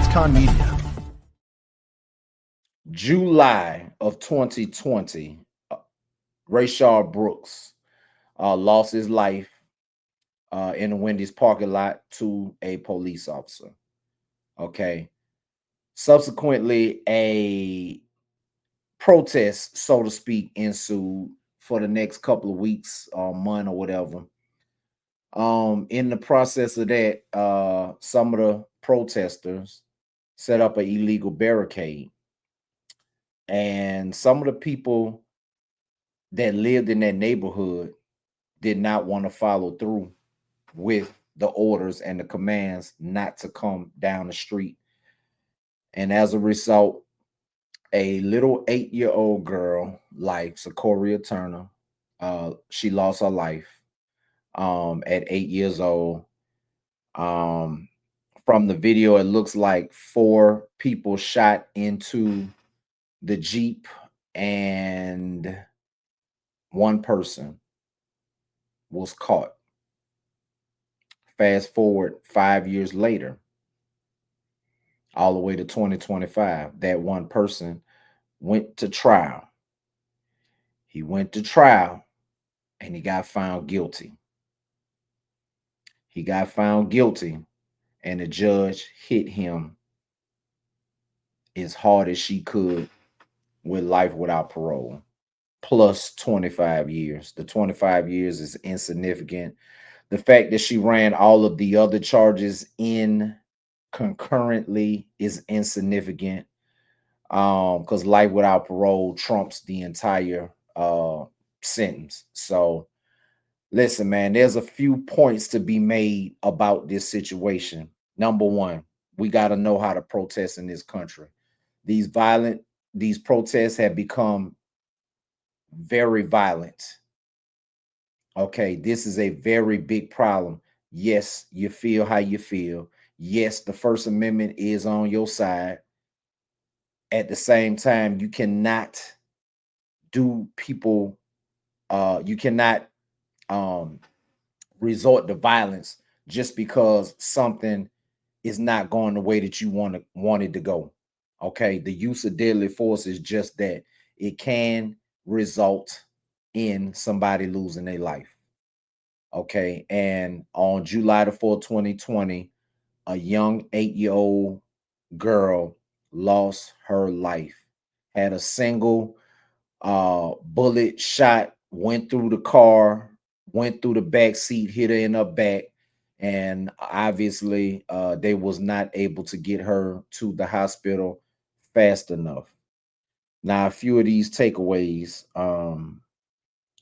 XconMedia. July of 2020, Rayshard Brooks lost his life in a Wendy's parking lot to a police officer. Okay. Subsequently, a protest, so to speak, ensued for the next couple of weeks or month or whatever. In the process of that, some of the protesters set up an illegal barricade, and some of the people that lived in that neighborhood did not want to follow through with the orders and the commands not to come down the street. And as a result, a little 8-year-old girl like Secoriea Turner, she lost her life at 8 years old. Um, from the video, it looks like 4 people shot into the Jeep and one person was caught. Fast forward 5 years later, all the way to 2025, that one person went to trial. He went to trial and he got found guilty. He got found guilty, and the judge hit him as hard as she could with life without parole, plus 25 years. The 25 years is insignificant. The fact that she ran all of the other charges in concurrently is insignificant, because life without parole trumps the entire sentence. So listen, man, there's a few points to be made about this situation. Number one, we got to know how to protest in this country. These violent, these protests have become very violent. Okay, this is a very big problem. Yes, you feel how you feel. Yes, the First Amendment is on your side. At the same time, you cannot do people, you cannot um resort to violence just because something is not going the way that you want it to go. Okay, the use of deadly force is just that. It can result in somebody losing their life. Okay, and on July the 4th, 2020, a young 8-year-old girl lost her life. Had a single bullet shot, went through the car, went through the back seat, hit her in her back, and obviously they was not able to get her to the hospital fast enough. Now, a few of these takeaways.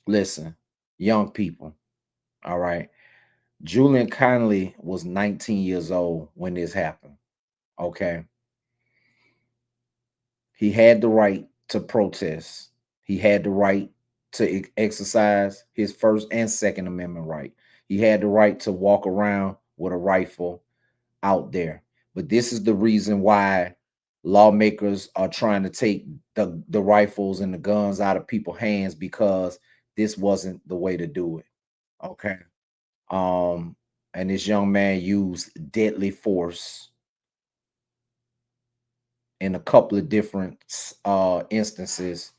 Listen, young people, all right. Julian Conley was 19 years old when this happened. Okay. He had the right to protest. He had the right to exercise his First and Second Amendment right. He had the right to walk around with a rifle out there. But this is the reason why lawmakers are trying to take the rifles and the guns out of people's hands, because this wasn't the way to do it. Okay. Um, and this young man used deadly force in a couple of different instances.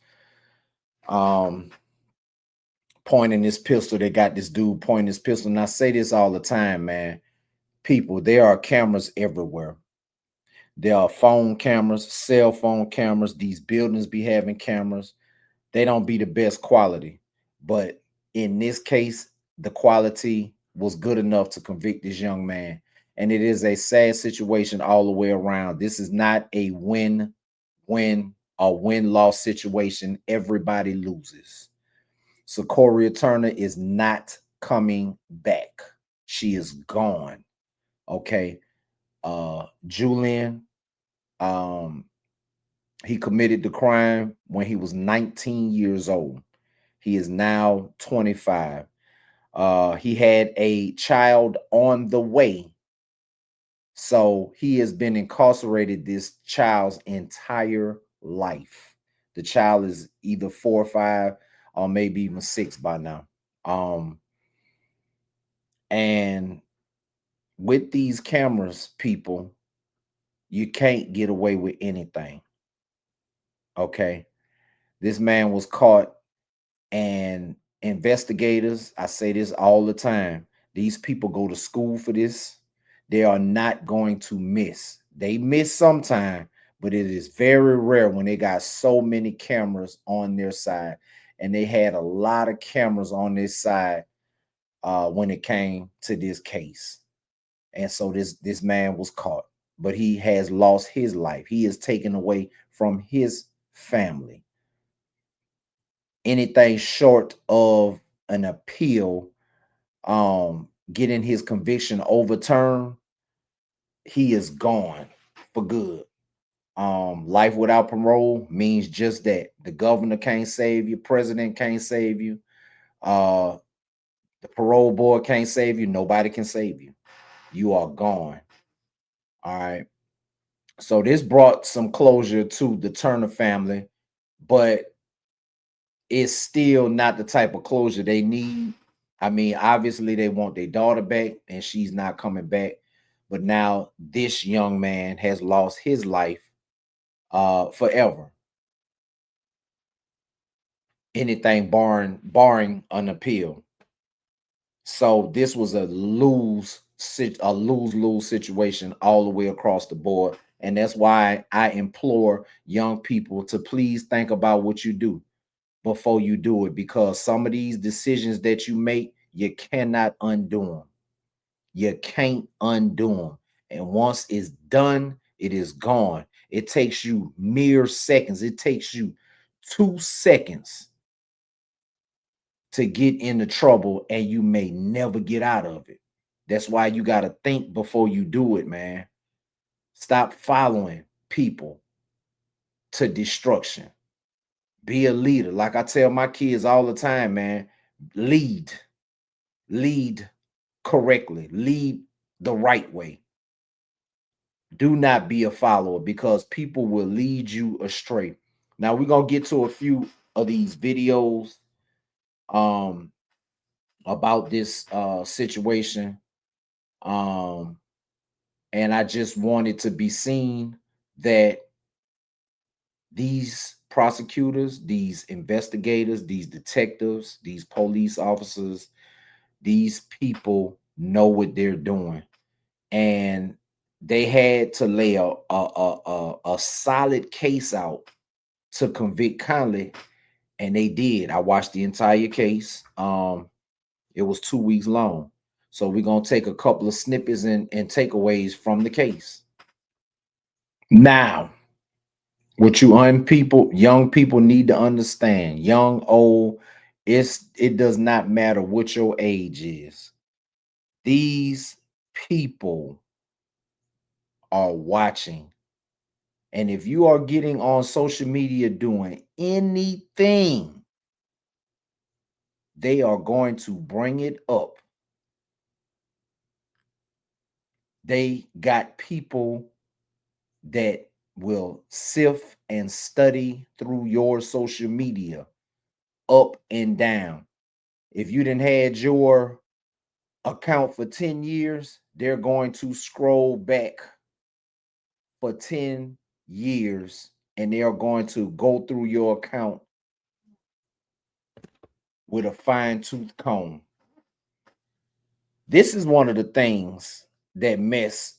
Um, pointing this pistol, they got this dude pointing this pistol. And I say this all the time, man. People, there are cameras everywhere. There are phone cameras, cell phone cameras. These buildings be having cameras. They don't be the best quality. But in this case, the quality was good enough to convict this young man. And it is a sad situation all the way around. This is not a win or win-loss situation. Everybody loses. Secoriea Turner is not coming back. She is gone. Okay. Julian, um, he committed the crime when he was 19 years old. He is now 25. He had a child on the way. So he has been incarcerated this child's entire life. The child is either 4 or 5 or maybe even 6 by now. Um, and with these cameras, people, You can't get away with anything. Okay. This man was caught, and investigators, I say this all the time, these people go to school for this. They are not going to miss. They miss sometime, but it is very rare when they got so many cameras on their side. And they had a lot of cameras on this side when it came to this case. And so this man was caught, but he has lost his life. He is taken away from his family. Anything short of an appeal, getting his conviction overturned, he is gone for good. Life without parole means just that. The governor can't save you, president can't save you, uh, the parole board can't save you, nobody can save you. You are gone. All right. So this brought some closure to the Turner family, but it's still not the type of closure they need. I mean, obviously they want their daughter back and she's not coming back. But now this young man has lost his life forever. Anything barring an appeal. So this was a lose-lose situation all the way across the board. And that's why I implore young people to please think about what you do before you do it, because some of these decisions that you make, you cannot undo them. You can't undo them. And once it's done, it is gone. It takes you mere seconds. It takes you 2 seconds to get into trouble, and you may never get out of it. That's why you got to think before you do it, man. Stop following people to destruction. Be a leader. Like I tell my kids all the time, man, lead. Lead correctly. Lead the right way. Do not be a follower, because people will lead you astray. Now we're gonna get to a few of these videos um about this situation. Um and I just wanted to be seen that these prosecutors, these investigators, these detectives, these police officers, these people know what they're doing. And they had to lay a solid case out to convict Conley, and they did. I watched the entire case. It was 2 weeks long. So we're gonna take a couple of snippets and takeaways from the case. Now, what young people need to understand, young, old, it does not matter what your age is. These people are watching. And if you are getting on social media doing anything, they are going to bring it up. They got people that will sift and study through your social media up and down. If you didn't had your account for 10 years, they're going to scroll back for 10 years, and they are going to go through your account with a fine tooth comb. This is one of the things that mess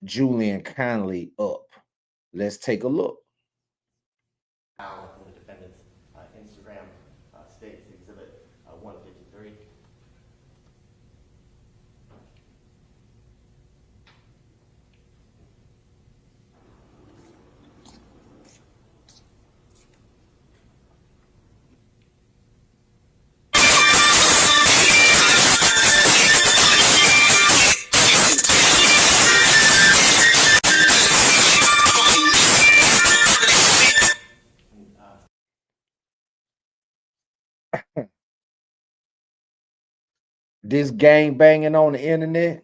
Julian Conley up. Let's take a look. Now in the defendant's Instagram states Exhibit 153. This gang banging on the internet,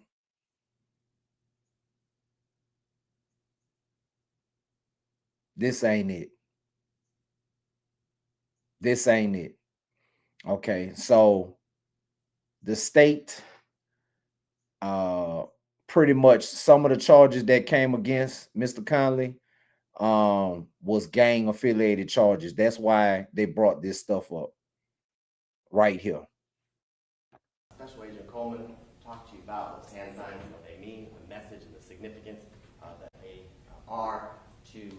this ain't it. This ain't it. Okay, so the state pretty much some of the charges that came against Mr. Conley was gang affiliated charges. That's why they brought this stuff up right here. Special Agent Coleman talked to you about those hand signs and what they mean, the message and the significance that they are to the.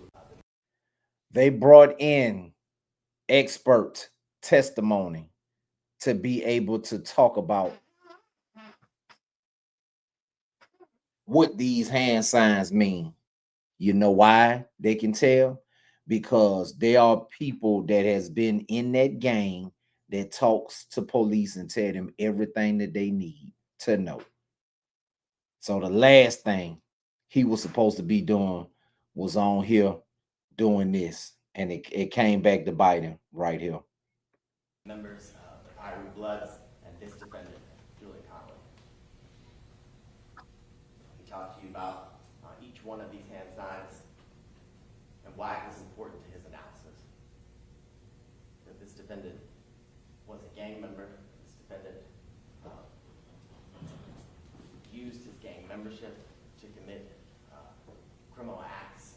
They brought in expert testimony to be able to talk about what these hand signs mean. You know why they can tell? Because they are people that has been in that gang that talks to police and tell them everything that they need to know. So the last thing he was supposed to be doing was on here doing this, and it came back to bite him right here. Members of the Fiery Bloods and this defendant, Julian Conley. He talked to you about each one of these hand signs and why it was important to his analysis. That this defendant was a gang member. This defendant used his gang membership to commit criminal acts.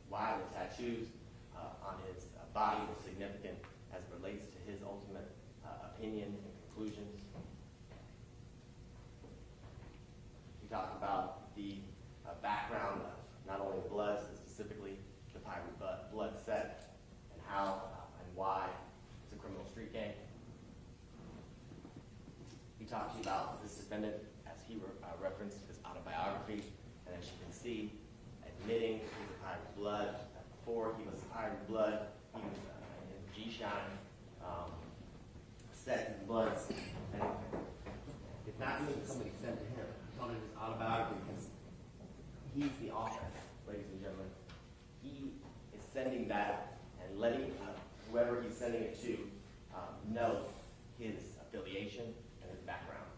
Why the tattoos on his body were significant as it relates to his ultimate opinion and conclusions. We talked about the background of not only the Bloods, but specifically the Fiery Blood set, and how and why it's a criminal street gang. We talked to you about this defendant as he referenced his autobiography, and as you can see, admitting he was a Fiery Blood. Before he was a Fiery Blood, he was in G-Shine, set his bloods, and it's not something somebody said to him. He told him his autobiography because he's the author, ladies and gentlemen. He is sending that and letting whoever he's sending it to know his affiliation and his background.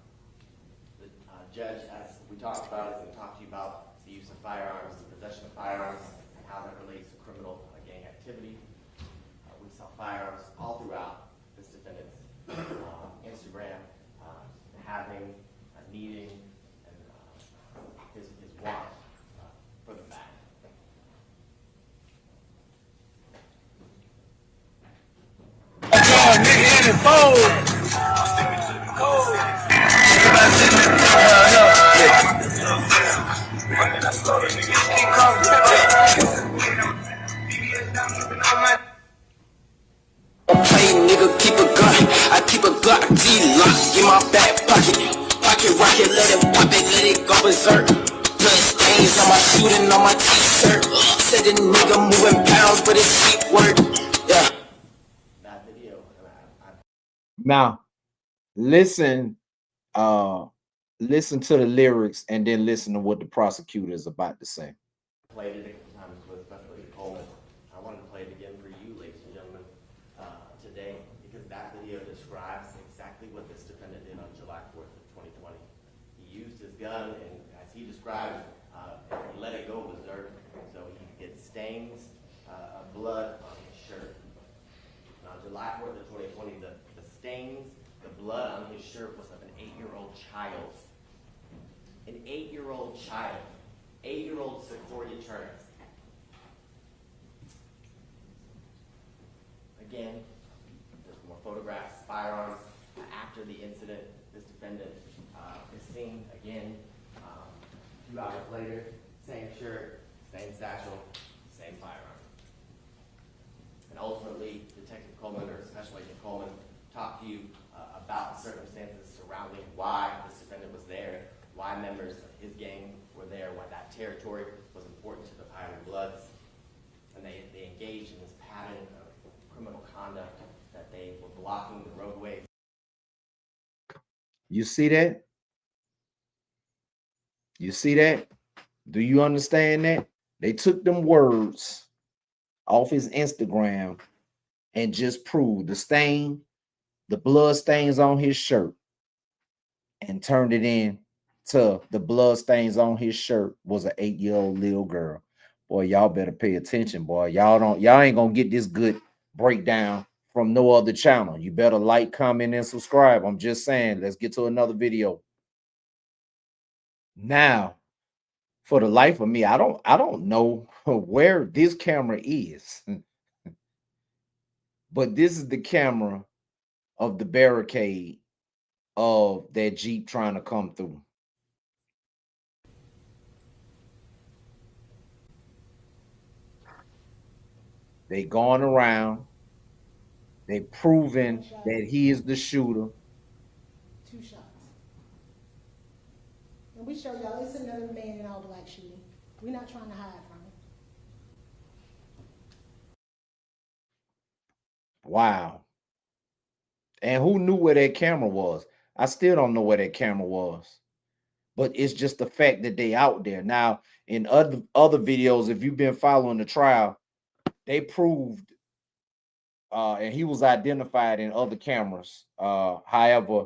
The judge, as we talked about, is going to talk to you about the use of firearms, the possession of firearms, and how that relates to criminal gang activity. We saw firearms all throughout this defendant's Instagram, having, needing, and his want for the fact. Nigga, keep a gun. I keep a Glock G-lock in my back pocket. Pocket rocket, let it pop it, let it go berserk. Blood stains on my shooting on my t-shirt. Said the nigga moving pounds, but it's cheap work. Yeah. That video. Now, listen to the lyrics and then listen to what the prosecutor is about to say. Played it a couple times with Special Agent Coleman. I wanted to play it again for you, ladies and gentlemen, today, because that video describes exactly what this defendant did on July 4th of 2020. He used his gun, and as he described, he let it go berserk, so he could get stains of blood on his shirt. And on July 4th of 2020, the stains, the blood on his shirt was of an 8-year-old child. An 8-year-old child. 8-year-old Secoriea Turner. Again, there's more photographs, firearms. After the incident, this defendant is seen again a few hours later. Same shirt, same satchel, same firearm. And ultimately, Detective Coleman, or Special Agent Coleman, talked to you about the circumstances surrounding why this defendant was there, why members of his gang were there, why that territory was important to the Fiery Bloods. And they engaged in this pattern of criminal conduct, that they were blocking the roadways. You see that? You see that? Do you understand that? They took them words off his Instagram and just proved the stain, the blood stains on his shirt, and turned it in to the blood stains on his shirt was an 8-year-old little girl. Boy, y'all better pay attention, boy. Y'all ain't gonna get this good breakdown from no other channel. You better like, comment, and subscribe. I'm just saying, let's get to another video. Now, for the life of me, I don't know where this camera is. But this is the camera of the barricade of that Jeep trying to come through. They going around. They proving that he is the shooter. 2 shots. And we show y'all it's another man in all black shooting. We're not trying to hide from it. Wow. And who knew where that camera was? I still don't know where that camera was. But it's just the fact that they out there. Now, in other videos, if you've been following the trial, they proved and he was identified in other cameras. However,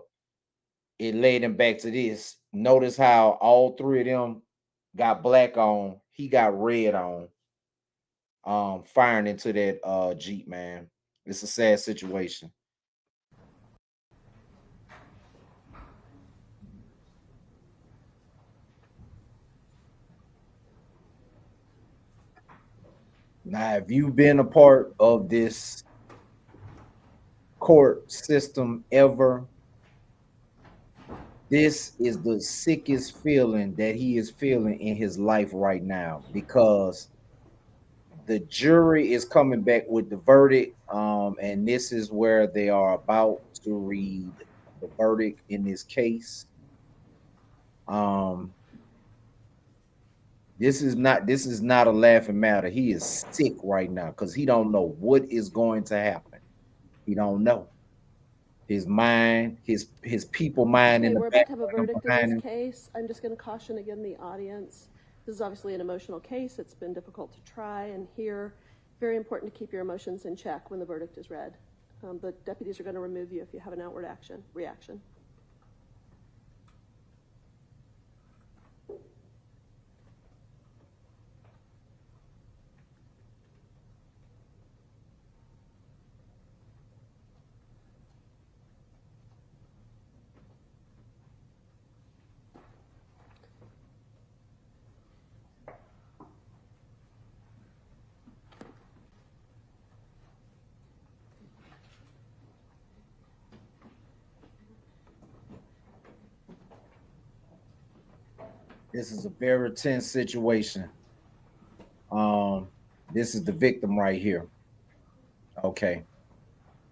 it led him back to this. Notice how all 3 of them got black on. He got red on. Firing into that Jeep, man. It's a sad situation. Now, if you've been a part of this court system ever, this is the sickest feeling that he is feeling in his life right now, because the jury is coming back with the verdict, and this is where they are about to read the verdict in this case. This is not a laughing matter. He is sick right now because he don't know what is going to happen. He don't know. His mind, his people mind Okay, in the we're about to have a background verdict in behind this him. case. I'm just going to caution again the audience. This is obviously an emotional case. It's been difficult to try and hear. Very important to keep your emotions in check when the verdict is read. The deputies are going to remove you if you have an outward reaction. This is a very tense situation. This is the victim right here. Okay.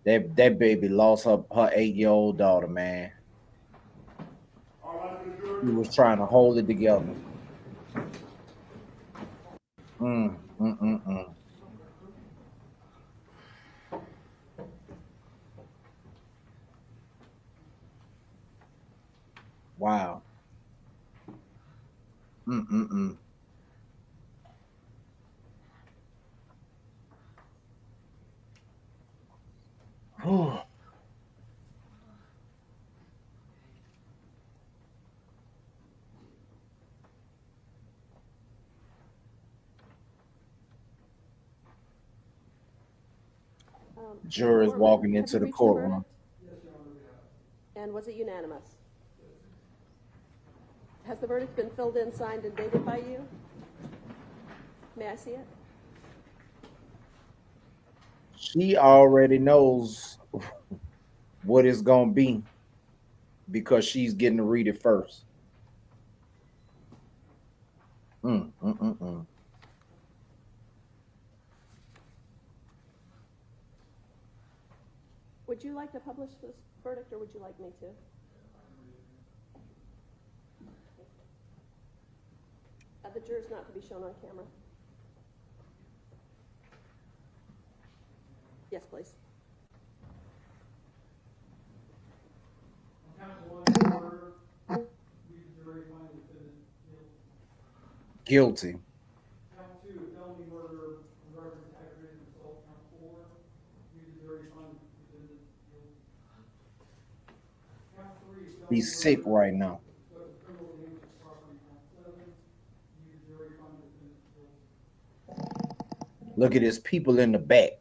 That baby lost her 8-year-old daughter, man. He was trying to hold it together. Mm, mm, mm, mm. Wow. Mm, mm, mm. Whew. Jurors walking into the courtroom. And was it unanimous? Has the verdict been filled in, signed, and dated by you? May I see it? She already knows what it's gonna be because she's getting to read it first. Mm, mm, mm, mm. Would you like to publish this verdict, or would you like me to? The jurors not to be shown on camera. Yes, please. Guilty. Count 2, felony murder, reference to aggravated assault. Count 4, use the jury fund defendant guilty. Count 3, felony He's sick right now. criminal damage to property. Count 7, use the jury fund defendant guilty. Look at his people in the back.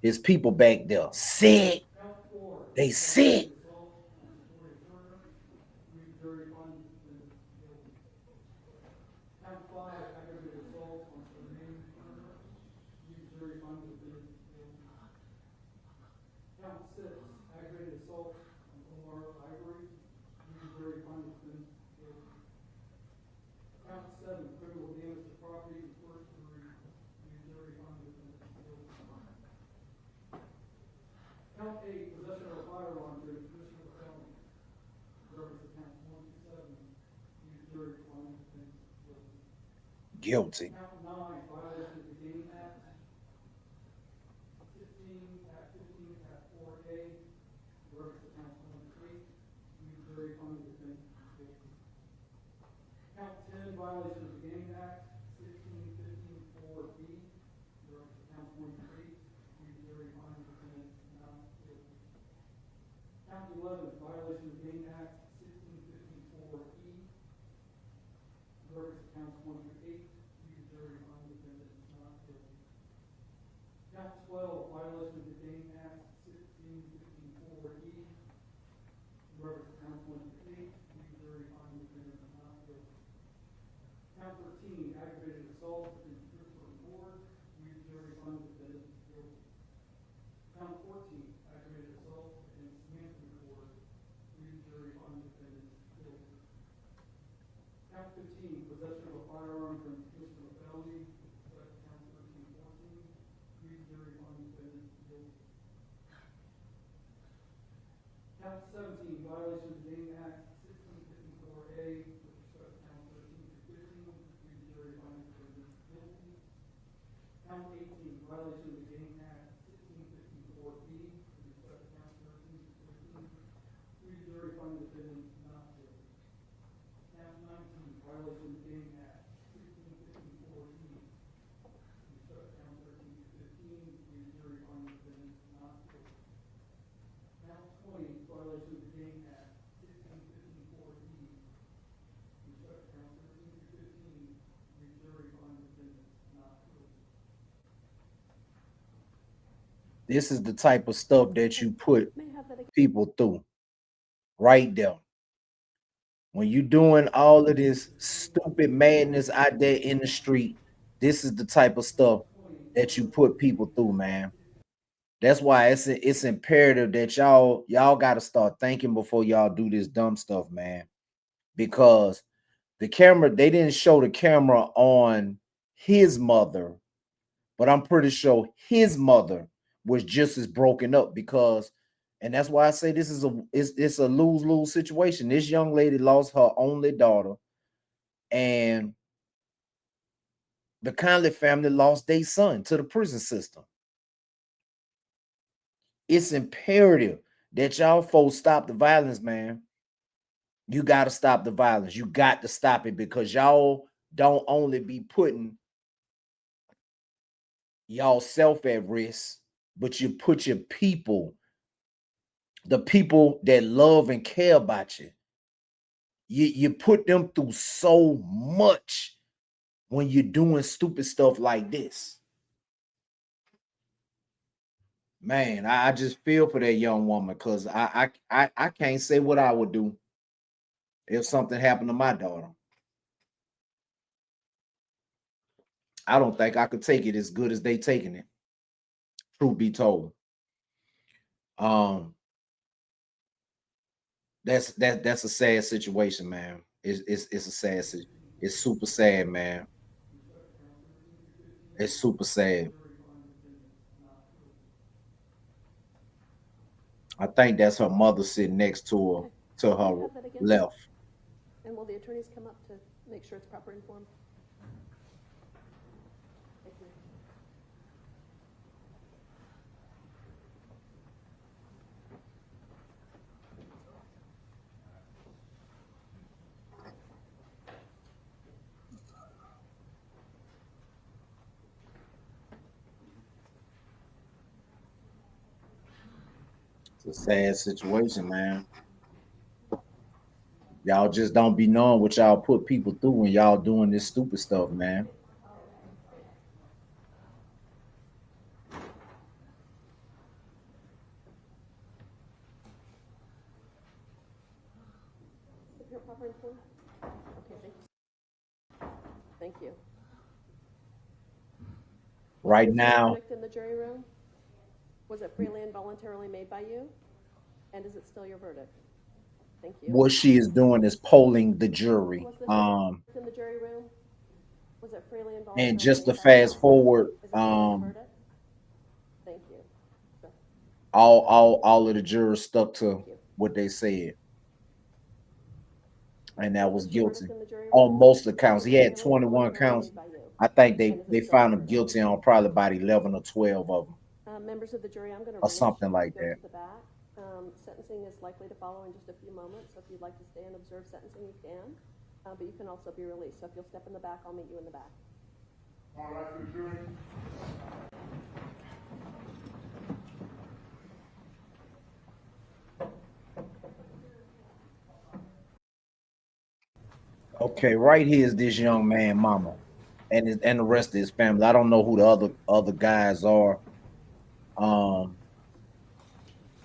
His people back there sick. Count 4. They sick. Assault on Secoriea Turner. We jury find defendant guilty. Count 5. Aggravated assault on Julian Conley. We jury find defendant guilty. Count 6. Aggravated assault on Omar Ivory. We jury find defendant guilty. Count 7. Criminal damage to property and first degree. We jury find defendant guilty. Count 8, possession of a firearm during commission of a felony. Reference to count 1 to 7. You jury find defendant guilty. Guilty. Count 9, violation of the Gaming Act. 15, Act 15, Act 4A. Reference to count 1 to 8. You jury find defendant guilty. Count 10, violation of the Gaming Act. 16, 15, 4B. Reference to count 1 to 8. You jury find defendant not guilty. Count 11, violation of the Gaming Act, 1654E. Reference to counts 1 through 8. You jury find defendant not guilty. Count 12, violation of the Gaming Act, 1654E. Reference to counts 1 through 8. You jury find defendant not guilty. Count 13, aggravated assault against Christopher Ford. You jury find defendant guilty. Count 14, aggravated assault against Anthony Ford. You jury find defendant guilty. Count 15, possession of a firearm from commission of a felony. Count 13, 14. You jury find defendant guilty. Count 17, violation of the Gaming Act, 1654A. With respect to count 13 through 15. You jury find defendant guilty. Count 18, violation of the Gaming Act, 1654B. With respect to count 13 through 15. You jury find defendant not guilty. Count 19, violation of the Gaming Act, 1654E. With respect to count 13 through 15. You jury find defendant not guilty. Count 20, violation of the Gaming Act, 1654E. With respect to count 13 through 15. You jury find defendant not guilty. This is the type of stuff that you put May I have that again? people through right there. When you doing all of this stupid madness out there in the street, this is the type of stuff that you put people through, man. That's why it's imperative that y'all got to start thinking before y'all do this dumb stuff, man. Because the camera, they didn't show the camera on his mother, but I'm pretty sure his mother was just as broken up because, and that's why I say this is it's a lose-lose situation. This young lady lost her only daughter, and the Conley family lost their son to the prison system. It's imperative that y'all folks stop the violence, man. You got to stop the violence. You got to stop it because y'all don't only be putting y'all self at risk, but you put your people, the people that love and care about you, you put them through so much when you're doing stupid stuff like this. Man, I just feel for that young woman because I can't say what I would do if something happened to my daughter. I don't think I could take it as good as they taking it. Truth be told. That's a sad situation, man. It's a sad situation. It's super sad, man. It's super sad. I think that's her mother sitting next to her, to her Have that again? left. And will the attorneys come up to make sure it's proper in form? Thank you. It's a sad situation, man. Y'all just don't be knowing what y'all put people through when y'all doing this stupid stuff, man. covering for? Okay, thank you. Thank you. Right Was your now, verdict in the jury room? Was it freely and voluntarily made by you? And is it still your verdict? Thank you. what she is doing is polling the jury. Was this your verdict in the jury room? Was it freely and voluntarily And just to made by you? fast forward, Is it still your verdict? Thank you. Sure. all of the jurors stuck to Thank you. what they said, and that was this your verdict guilty in the jury on room? most of the counts. Was He it had freely and 21 voluntarily counts. made by you? I think And is they it still found your him verdict? guilty on probably about 11 or 12 of them, Members of the jury, I'm going to or something like go that. to the back. Sentencing is likely to follow in just a few moments, so if you'd like to stay and observe sentencing, you can. But you can also be released. So if you'll step in the back, I'll meet you in the back. All right, to the jury. Okay, right here is this young man, mama, and the rest of his family. I don't know who the other guys are.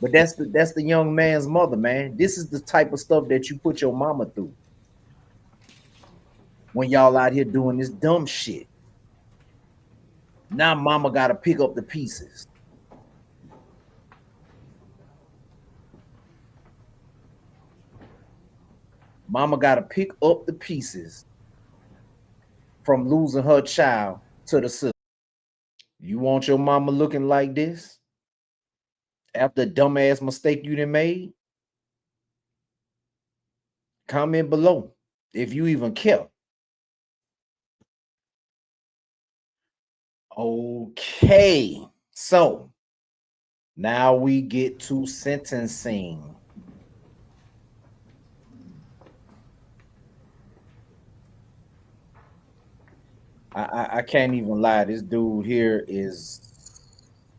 But that's the young man's mother, man. This is the type of stuff that you put your mama through when y'all out here doing this dumb shit. Now mama got to pick up the pieces. Mama got to pick up the pieces from losing her child to the system. You want your mama looking like this after the dumbass mistake you done made? Comment below if you even care. Okay, so now we get to sentencing. I can't even lie. This dude here is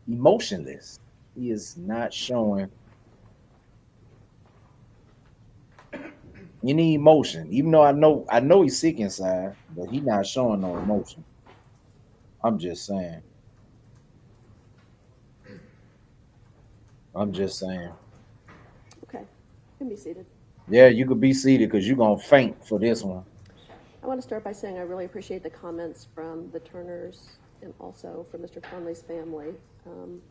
emotionless. He is not showing any emotion, even though I know he's sick inside, but he's not showing no emotion. I'm just saying. Okay, you can be seated. Yeah, you could be seated because you're gonna faint for this one. I want to start by saying I really appreciate the comments from the Turners and also from Mr. Conley's family.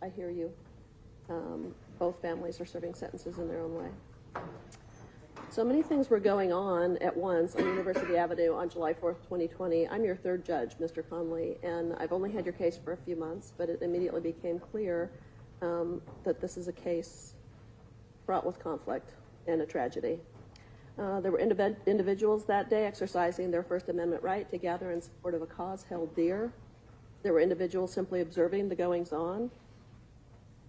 I hear you. Both families are serving sentences in their own way. So many things were going on at once on University Avenue on July 4th, 2020. I'm your third judge, Mr. Conley, and I've only had your case for a few months, but it immediately became clear that this is a case fraught with conflict and a tragedy. There were individuals that day exercising their First Amendment right to gather in support of a cause held dear. There were individuals simply observing the goings-on.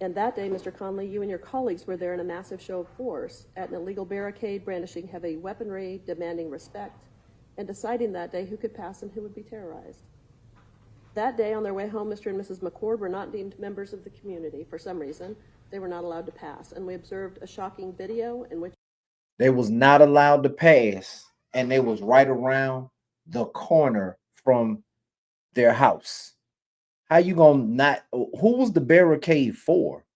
And that day, Mr. Conley, you and your colleagues were there in a massive show of force at an illegal barricade, brandishing heavy weaponry, demanding respect, and deciding that day who could pass and who would be terrorized. That day, on their way home, Mr. and Mrs. McCord were not deemed members of the community. For some reason, they were not allowed to pass. And we observed a shocking video in which they was not allowed to pass, and they was right around the corner from their house. How you gonna not? Who was the barricade for?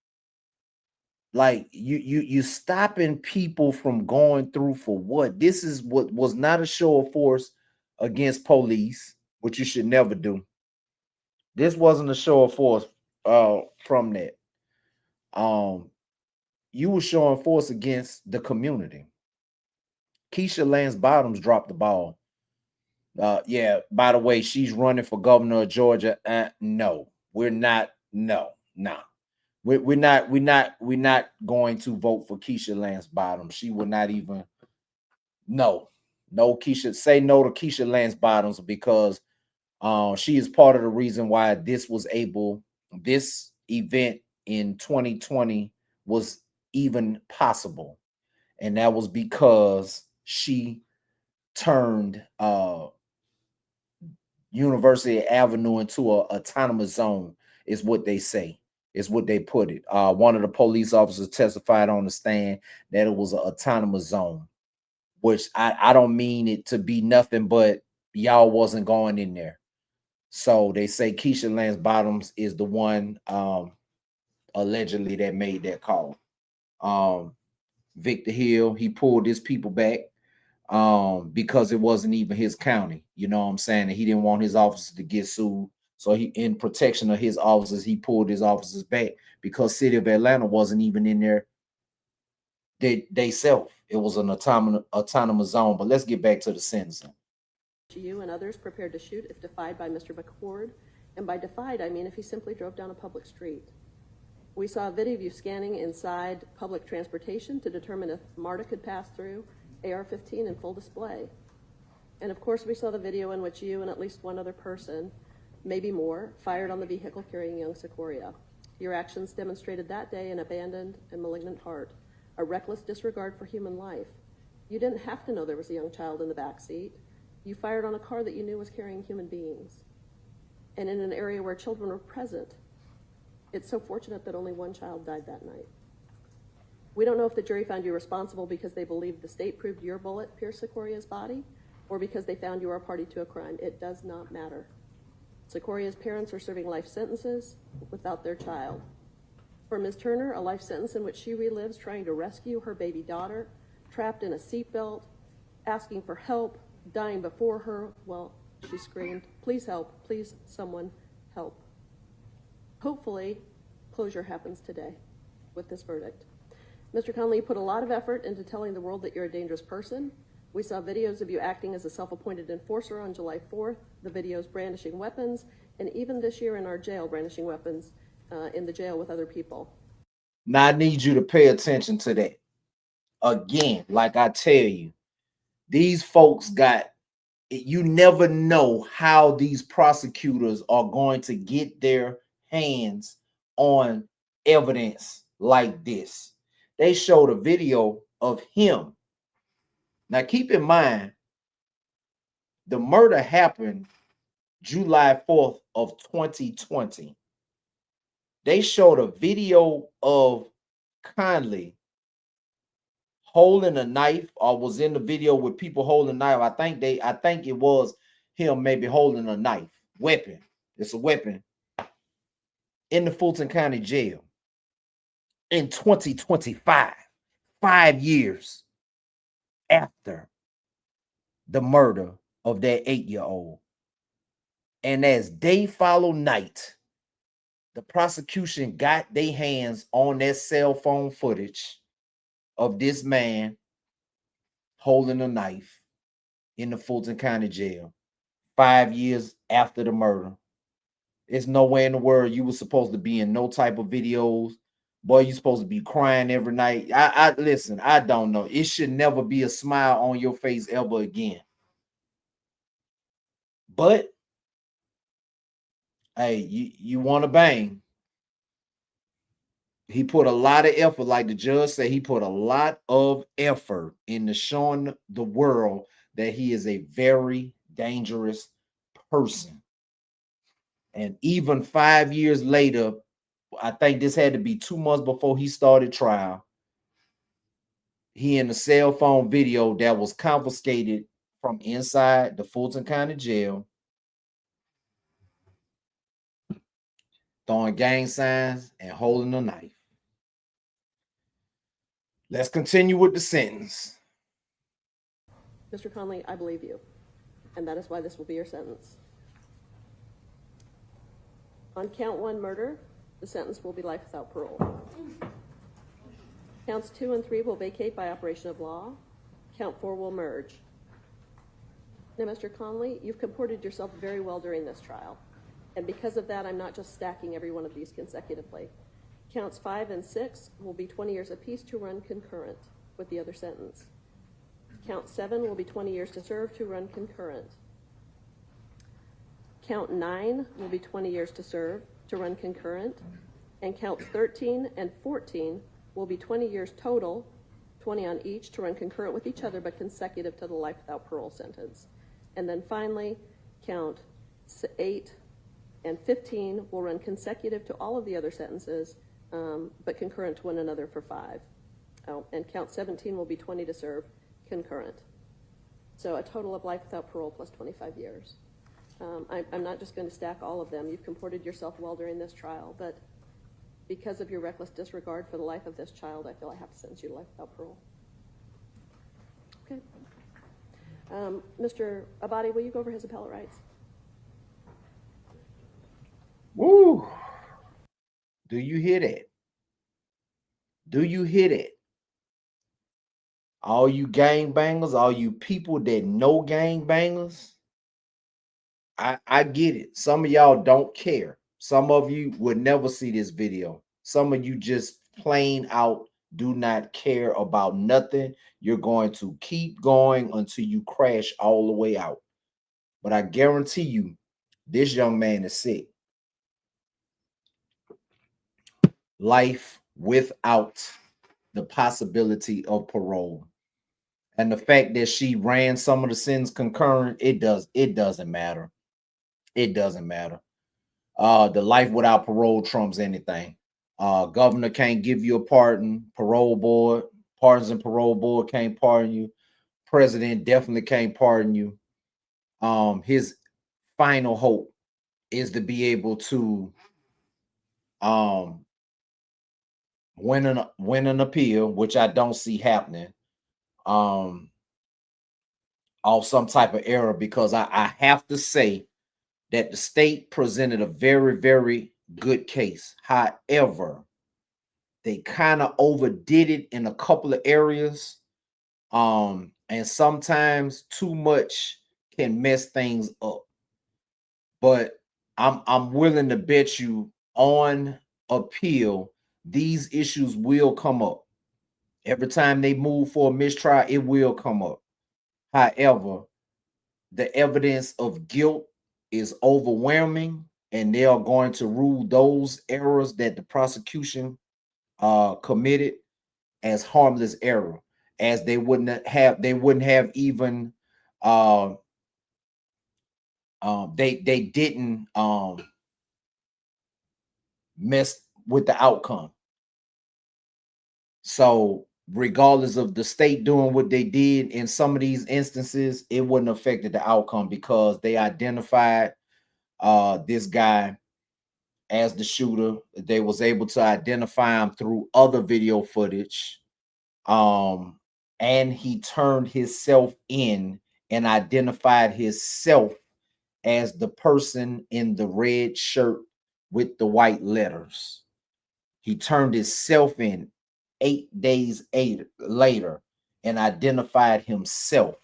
Like you stopping people from going through for what? This is what was not a show of force against police, which you should never do. This wasn't a show of force from that. You were showing force against the community. Keisha Lance Bottoms dropped the ball. Yeah, by the way, she's running for governor of Georgia. No, we're not. No. We're not going to vote for Keisha Lance Bottoms. She will not even. No, Keisha. Say no to Keisha Lance Bottoms because she is part of the reason why this event in 2020 was even possible, and that was because she turned University Avenue into a autonomous zone, is what they say. Is what they put it. One of the police officers testified on the stand that it was an autonomous zone, which I don't mean it to be nothing but y'all wasn't going in there. So they say Keisha Lance Bottoms is the one allegedly that made that call. Victor Hill, he pulled his people back. because it wasn't even his county. You know what I'm saying? And he didn't want his officers to get sued. So he, in protection of his officers, he pulled his officers back because City of Atlanta wasn't even in there they self. It was an autonomous zone. But let's get back to the sentencing. You and others prepared to shoot if defied by Mr. McCord. And by defied, I mean if he simply drove down a public street. We saw a video of you scanning inside public transportation to determine if MARTA could pass through AR-15 in full display. And of course, we saw the video in which you and at least one other person, maybe more, fired on the vehicle carrying young Secoriea. Your actions demonstrated that day an abandoned and malignant heart, a reckless disregard for human life. You didn't have to know there was a young child in the back seat. You fired on a car that you knew was carrying human beings. And in an area where children were present. It's so fortunate that only one child died that night. We don't know if the jury found you responsible because they believed the state proved your bullet pierced Secorea's body or because they found you were a party to a crime. It does not matter. Secorea's parents are serving life sentences without their child. For Ms. Turner, a life sentence in which she relives trying to rescue her baby daughter, trapped in a seatbelt, asking for help, dying before her, well, she screamed, "Please help, please someone help." Hopefully, closure happens today with this verdict. Mr. Conley, you put a lot of effort into telling the world that you're a dangerous person. We saw videos of you acting as a self-appointed enforcer on July 4th, the videos brandishing weapons, and even this year in our jail, brandishing weapons in the jail with other people. Now, I need you to pay attention to that. Again, like I tell you, these folks got, you never know how these prosecutors are going to get their hands on evidence like this. They showed a video of him. Now, keep in mind, the murder happened July 4th of 2020. They showed a video of Conley holding a knife, or was in the video with people holding a knife. I think it was him maybe holding a knife, weapon. It's a weapon in the Fulton County Jail in 2025, 5 years after the murder of that 8-year-old. And as day followed night, the prosecution got their hands on that cell phone footage of this man holding a knife in the Fulton County Jail 5 years after the murder. There's nowhere in the world you were supposed to be in no type of videos. Boy, you're supposed to be crying every night. I listen, I don't know. It should never be a smile on your face ever again. But hey, you want to bang. He put a lot of effort, like the judge said, he put a lot of effort into showing the world that he is a very dangerous person. And even 5 years later, I think this had to be 2 months before he started trial, he in the cell phone video that was confiscated from inside the Fulton County Jail, throwing gang signs and holding a knife. Let's continue with the sentence. Mr. Conley, I believe you, and that is why this will be your sentence. On count 1 murder, the sentence will be life without parole. Counts 2 and 3 will vacate by operation of law. Count 4 will merge. Now, Mr. Conley, you've comported yourself very well during this trial. And because of that, I'm not just stacking every one of these consecutively. Counts 5 and 6 will be 20 years apiece to run concurrent with the other sentence. Count 7 will be 20 years to serve to run concurrent. Count 9 will be 20 years to serve to run concurrent. And counts 13 and 14 will be 20 years total, 20 on each, to run concurrent with each other, but consecutive to the life without parole sentence. And then finally, count 8 and 15 will run consecutive to all of the other sentences, but concurrent to one another for 5. Oh, and count 17 will be 20 to serve concurrent. So a total of life without parole plus 25 years. I'm not just going to stack all of them. You've comported yourself well during this trial, but because of your reckless disregard for the life of this child, I feel I have to sentence you to life without parole. Okay. Mr. Abadi, will you go over his appellate rights? Woo! Do you hear that? Do you hear that? All you gangbangers, all you people that know gangbangers, I get it. Some of y'all don't care. Some of you would never see this video. Some of you just plain out do not care about nothing. You're going to keep going until you crash all the way out. But I guarantee you, this young man is sick. Life without the possibility of parole. And the fact that she ran some of the sins concurrent, it doesn't matter. It doesn't matter. The life without parole trumps anything. Governor can't give you a pardon. Parole board, pardons and parole board can't pardon you. President definitely can't pardon you. His final hope is to be able to win an appeal, which I don't see happening. Of some type of error, because I have to say that the state presented a very, very good case. However, they kind of overdid it in a couple of areas. And sometimes too much can mess things up. But I'm willing to bet you on appeal, these issues will come up. Every time they move for a mistrial, it will come up. However, the evidence of guilt is overwhelming, and they are going to rule those errors that the prosecution committed as harmless error, as they wouldn't have even they didn't mess with the outcome. So regardless of the state doing what they did in some of these instances, it wouldn't have affected the outcome, because they identified this guy as the shooter. They was able to identify him through other video footage. And he turned himself in and identified himself as the person in the red shirt with the white letters. He turned himself in 8 days later and identified himself,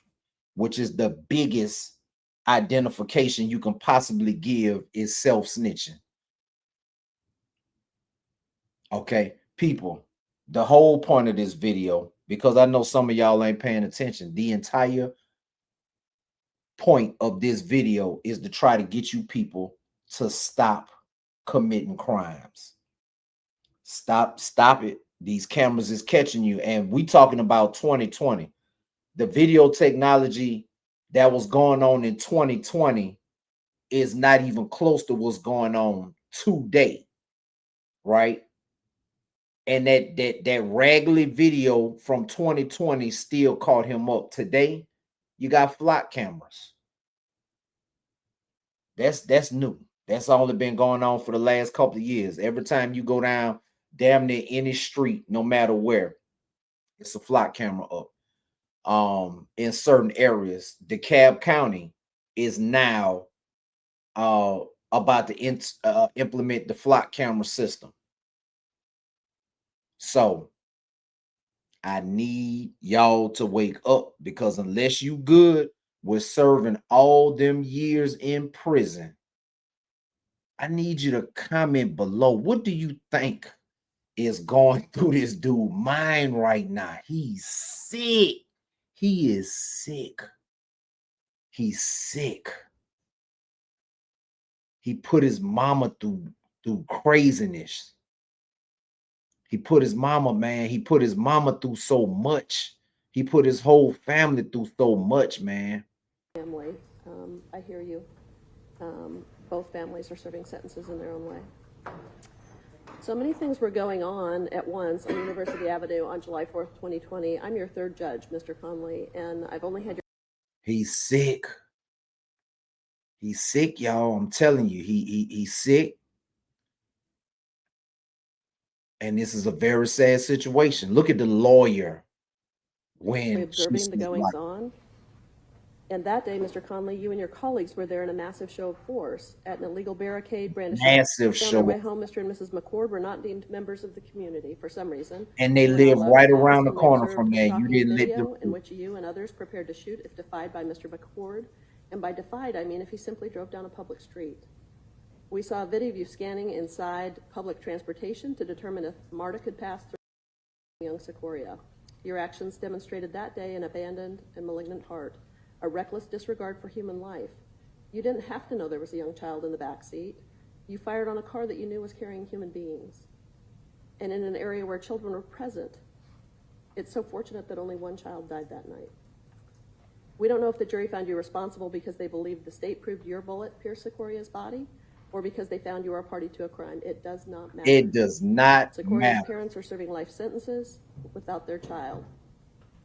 which is the biggest identification you can possibly give, is self-snitching. Okay, people, the whole point of this video, because I know some of y'all ain't paying attention, the entire point of this video is to try to get you people to stop committing crimes. Stop it. These cameras is catching you. And we talking about 2020. The video technology that was going on in 2020 is not even close to what's going on today, right? And that raggedy video from 2020 still caught him up. Today, you got flock cameras. That's new. That's only been going on for the last couple of years. Every time you go down damn near any street, no matter where, it's a flock camera up. In certain areas, DeKalb County is now about to implement the flock camera system. So I need y'all to wake up, because unless you good with serving all them years in prison, I need you to comment below. What do you think is going through this dude's mind right now? He's sick. He is sick. He's sick. He put his mama through craziness. He put his mama, man. He put his mama through so much. He put his whole family through so much, man. Family, I hear you. Both families are serving sentences in their own way. So many things were going on at once on University Avenue on July 4th, 2020. I'm your third judge, Mr. Conley, and I've only had your... He's sick. He's sick, y'all. I'm telling you, he's sick. And this is a very sad situation. Look at the lawyer when observing the goings on. And that day, Mr. Conley, you and your colleagues were there in a massive show of force at an illegal barricade, brandishing. Massive On show. their way home, Mr. and Mrs. McCord were not deemed members of the community for some reason. And they were not live allowed right to pass around the when they corner observed from a there. You shocking didn't let video them. in which you and others prepared to shoot if defied by Mr. McCord. And by defied, I mean if he simply drove down a public street. We saw a video of you scanning inside public transportation to determine if MARTA could pass through young Secoriea. Your actions demonstrated that day an abandoned and malignant heart, a reckless disregard for human life. You didn't have to know there was a young child in the back seat. You fired on a car that you knew was carrying human beings. And in an area where children were present. It's so fortunate that only one child died that night. We don't know if the jury found you responsible because they believed the state proved your bullet pierced Secorea's body, or because they found you were a party to a crime. It does not matter. It does not Secorea's matter. parents are serving life sentences without their child.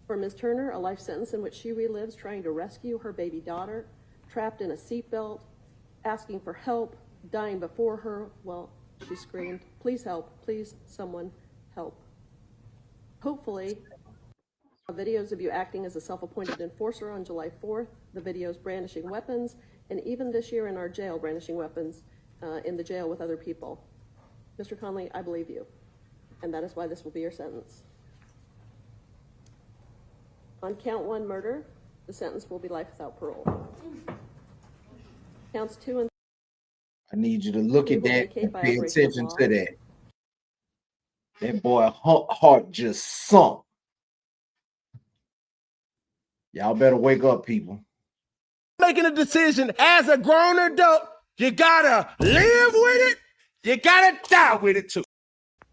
For Ms. Turner, a life sentence in which she relives trying to rescue her baby daughter, trapped in a seatbelt, asking for help, dying before her. Well, she screamed, "Please help, please, someone help." Hopefully, videos of you acting as a self-appointed enforcer on July 4th, the videos brandishing weapons, and even this year in our jail brandishing weapons in the jail with other people. Mr. Conley, I believe you, and that is why this will be your sentence. On count 1 murder, the sentence will be life without parole. Counts 2 and I need you to look at that and pay attention to that. That boy heart just sunk. Y'all better wake up, people. Making a decision as a grown adult, you gotta live with it, you gotta die with it too.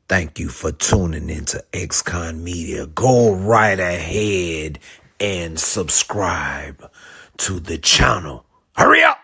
Thank you for tuning into XconMedia. Go right ahead and subscribe to the channel. Hurry up!